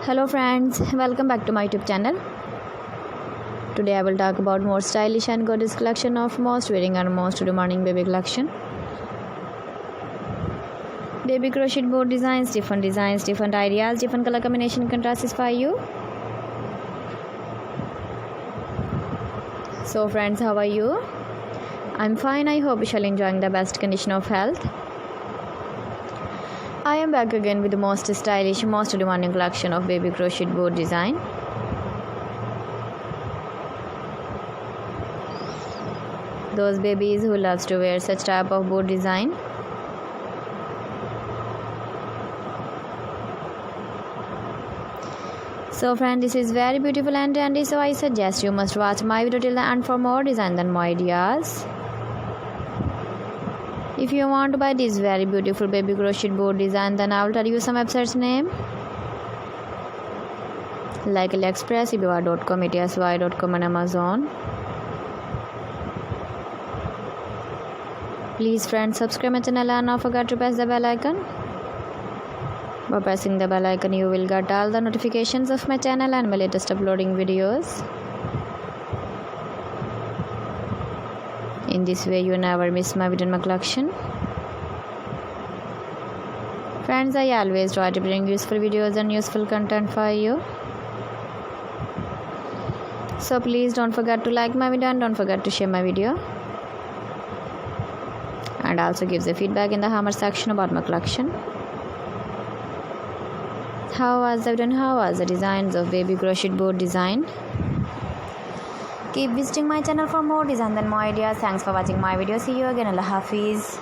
Hello friends, welcome back to my YouTube channel. Today I will talk about more stylish and gorgeous collection of most wearing and most demanding baby collection. Baby crochet board designs, different ideas, different color combination can satisfy you. So friends, how are you? I'm fine. I hope you shall enjoying the best condition of health. I am back again with the most stylish, most demanding collection of baby crochet board design. Those babies who loves to wear such type of board design. So friend, this is very beautiful and trendy, so I suggest you must watch my video till the end for more design and more ideas. If you want to buy this very beautiful baby crochet board design, then I will tell you some websites name like AliExpress, eBay.com, etsy.com and Amazon. Please friends, subscribe my channel and don't forget to press the bell icon. By pressing the bell icon, you will get all the notifications of my channel and my latest uploading videos. In this way, you never miss my video in my collection. Friends, I always try to bring useful videos and useful content for you. So please don't forget to like my video and don't forget to share my video. And also give the feedback in the comment section about my collection. How was the video and how was the designs of baby crochet board design? Keep visiting my channel for more design and more ideas. Thanks for watching my video. See you again. Allah Hafiz.